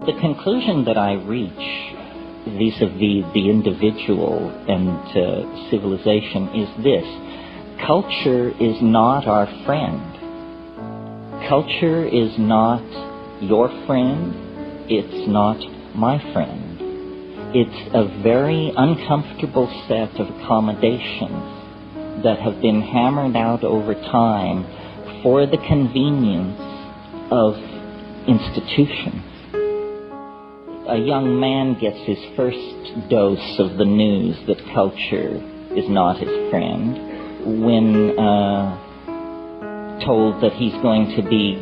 The conclusion that I reach vis-a-vis the individual and civilization is this: culture is not our friend. Culture is not your friend. It's not my friend. It's a very uncomfortable set of accommodations that have been hammered out over time for the convenience of institutions. A young man gets his first dose of the news that culture is not his friend when told that he's going to be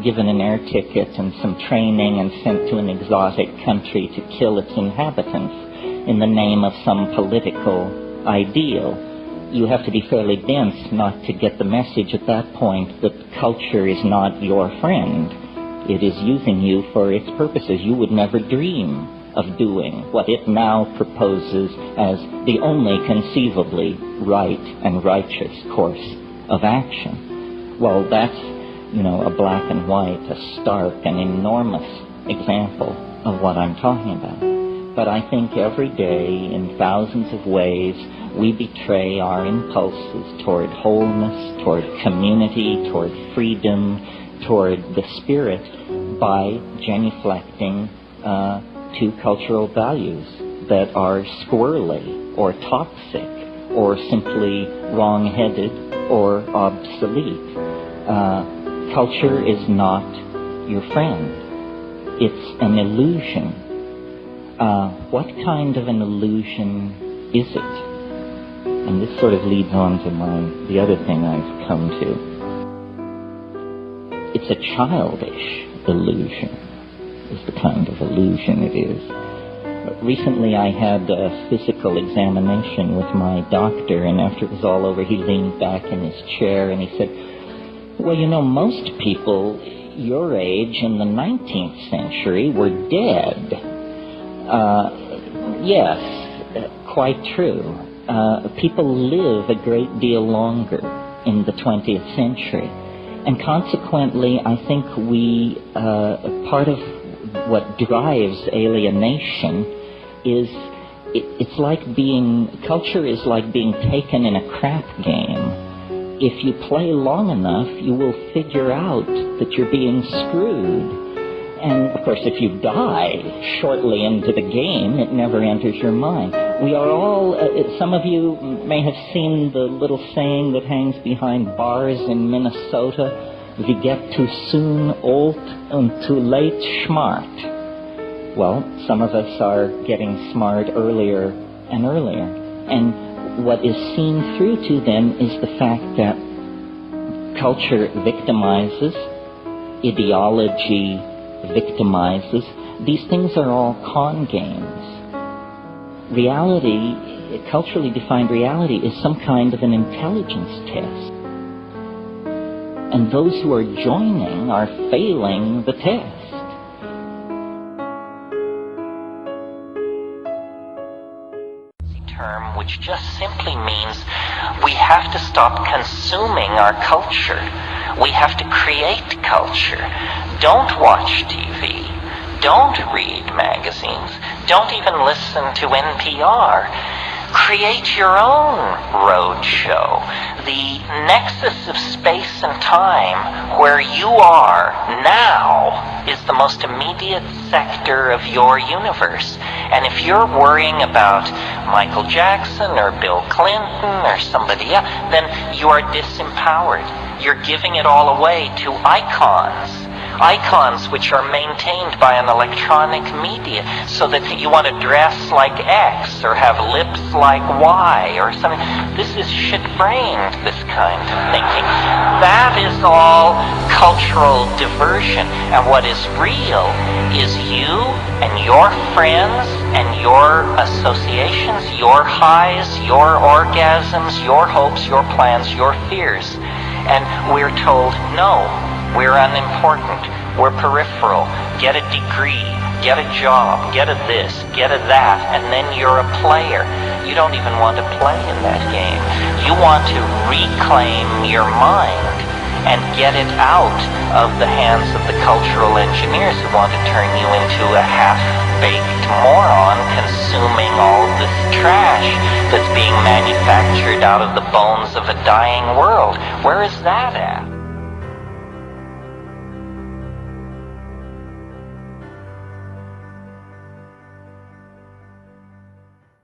given an air ticket and some training and sent to an exotic country to kill its inhabitants in the name of some political ideal. You have to be fairly dense not to get the message at that point that culture is not your friend. It is using you for its purposes. You would never dream of doing what it now proposes as the only conceivably right and righteous course of action. Well, that's, a black and white, a stark and enormous example of what I'm talking about. But I think every day, in thousands of ways, we betray our impulses toward wholeness, toward community, toward freedom, toward the spirit by genuflecting to cultural values that are squirrely or toxic or simply wrong-headed or obsolete. Culture is not your friend. It's an illusion. What kind of an illusion is it? And this sort of leads on to the other thing I've come to. It's a childish illusion, is the kind of illusion it is. Recently I had a physical examination with my doctor, and after it was all over, he leaned back in his chair and he said, well, most people your age in the 19th century were dead. Yes, quite true. People live a great deal longer in the 20th century. And consequently, I think part of what drives alienation is, culture is like being taken in a crap game. If you play long enough, you will figure out that you're being screwed. And, of course, if you die shortly into the game, it never enters your mind. We are all, some of you may have seen the little saying that hangs behind bars in Minnesota, "We get too soon old and too late smart." Well, some of us are getting smart earlier and earlier. And what is seen through to then is the fact that culture victimizes, ideology victimizes. These things are all con games. Reality, culturally defined reality, is some kind of an intelligence test. And those who are joining are failing the test. Term which just simply means we have to stop consuming our culture. We have to create culture. Don't watch TV. Don't read magazines. Don't even listen to NPR. Create your own road show. The nexus of space and time where you are now is the most immediate sector of your universe. And if you're worrying about Michael Jackson or Bill Clinton or somebody else, then you are disempowered. You're giving it all away to icons which are maintained by an electronic media, so that you want to dress like X or have lips like Y or something. This is shit-brained, this kind of thinking. That is all cultural diversion. And what is real is you and your friends and your associations, your highs, your orgasms, your hopes, your plans, your fears. And we're told, no, we're unimportant, we're peripheral, get a degree, get a job, get a this, get a that, and then you're a player. You don't even want to play in that game. You want to reclaim your mind and get it out of the hands of the cultural engineers who want to turn you into a half-baked moron consuming all this trash that's being manufactured out of the bones of a dying world. Where is that at?